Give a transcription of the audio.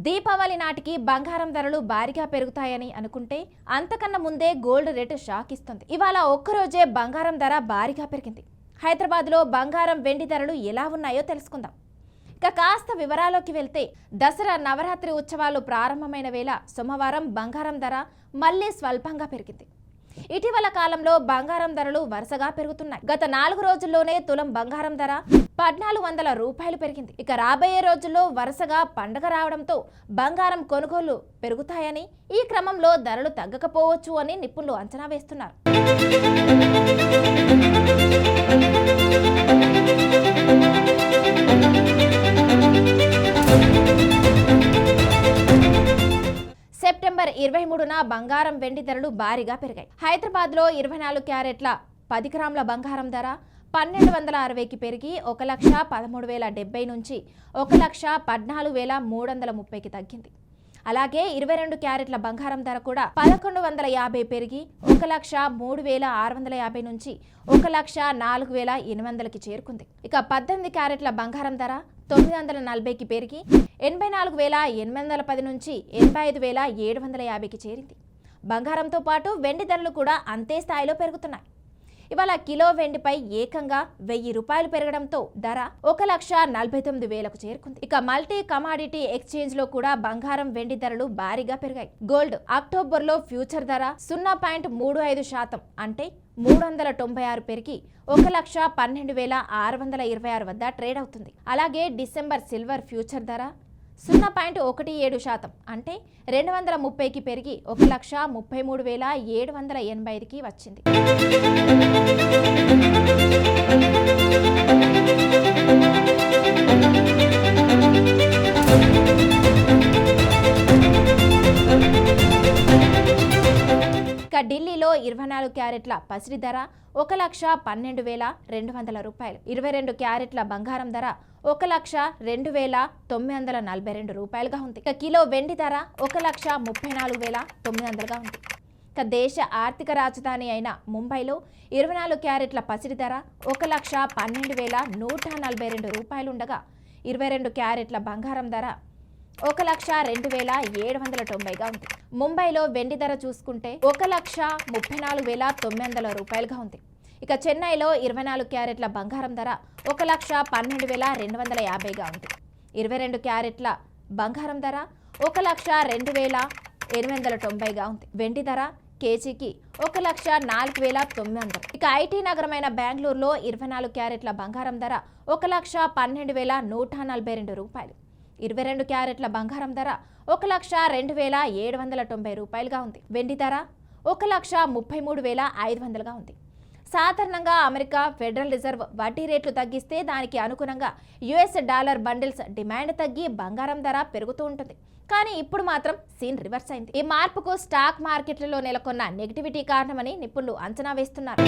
దీపావళి నాటికి బంగారం ధరలు భారీగా పెరుగుతాయని అనుకుంటే అంతకన్నా ముందే గోల్డ్ రేటు షాక్ ఇస్తుంది. ఇవాళ ఒక్కరోజే బంగారం ధర భారీగా పెరిగింది. హైదరాబాద్లో బంగారం వెండి ధరలు ఎలా ఉన్నాయో తెలుసుకుందాం. ఇక కాస్త వివరాల్లోకి వెళ్తే దసరా నవరాత్రి ఉత్సవాలు ప్రారంభమైన వేళ సోమవారం బంగారం ధర మళ్లీ స్వల్పంగా పెరిగింది. ఇటీవల కాలంలో బంగారం ధరలు వరుసగా పెరుగుతున్నాయి. గత 4 రోజుల్లోనే తులం బంగారం ధర 1400 రూపాయలు పెరిగింది. ఇక రాబోయే రోజుల్లో వరుసగా పండగ రావడంతో బంగారం కొనుగోళ్లు పెరుగుతాయని, ఈ క్రమంలో ధరలు తగ్గకపోవచ్చు అని నిపుణులు అంచనా వేస్తున్నారు. సెప్టెంబర్ 23న బంగారం వెండి ధరలు భారీగా పెరిగాయి. హైదరాబాద్లో 24 క్యారెట్ల 10 గ్రాముల బంగారం ధర 1260కి పెరిగి 1,13,070 నుంచి 1,14,330కి తగ్గింది. అలాగే 22 క్యారెట్ల బంగారం ధర కూడా 1,150 పెరిగి 1,03,650 నుంచి 1,04,800కి చేరుకుంది. ఇక 18 క్యారెట్ల బంగారం ధర 940కి పెరిగి 84,810 నుంచి 85,750కి చేరింది. బంగారంతో పాటు వెండి ధరలు కూడా అంతే స్థాయిలో పెరుగుతున్నాయి. ఇవాళ కిలో వెండిపై ఏకంగా 1000 రూపాయలు పెరగడంతో ధర 1,49,000కు చేరుకుంది. ఇక మల్టీ కమాడిటీ ఎక్స్చేంజ్ లో కూడా బంగారం వెండి ధరలు భారీగా పెరిగాయి. గోల్డ్ అక్టోబర్లో ఫ్యూచర్ ధర 0.35% అంటే 396 పెరిగి 1,12,626 వద్ద ట్రేడ్ అవుతుంది. అలాగే డిసెంబర్ సిల్వర్ ఫ్యూచర్ ధర 0.17% అంటే 230కి పెరిగి 1,33,785కి వచ్చింది. ఇక ఢిల్లీలో 24 క్యారెట్ల పసిడి ధర 1,12,200 రూపాయలు. 22 క్యారెట్ల బంగారం ధర 1,02,942 రూపాయలుగా ఉంది. ఇక కిలో వెండి ధర 1,34,900గా ఉంది. ఇక దేశ ఆర్థిక రాజధాని అయిన ముంబైలో 24 క్యారెట్ల పసిడి ధర 1,12,142 రూపాయలుండగా 22 క్యారెట్ల బంగారం ధర 1,02,790గా ఉంది. ముంబైలో వెండి ధర చూసుకుంటే 1,34,900 రూపాయలుగా ఉంది. ఇక చెన్నైలో 24 క్యారెట్ల బంగారం ధర 1,12,250గా ఉంది. 22 క్యారెట్ల బంగారం ధర 1,02,890గా ఉంది. వెండి ధర కేజీకి 1,04,900. ఇక ఐటీ నగరమైన బెంగళూరులో 24 క్యారెట్ల బంగారం ధర 1,12,142 రూపాయలు. 22 క్యారెట్ల బంగారం ధర 1,02,790 రూపాయలుగా ఉంది. వెండి ధర 1,33,500గా ఉంది. సాధారణంగా అమెరికా ఫెడరల్ రిజర్వ్ వడ్డీ రేట్లు తగ్గిస్తే దానికి అనుగుణంగా యుఎస్ డాలర్ బండిల్స్ డిమాండ్ తగ్గి బంగారం ధర పెరుగుతూ ఉంటుంది. కానీ ఇప్పుడు మాత్రం సీన్ రివర్స్ అయింది. ఈ మార్పుకు స్టాక్ మార్కెట్లలో నెలకొన్న నెగిటివిటీ కారణమని నిపుణులు అంచనా వేస్తున్నారు.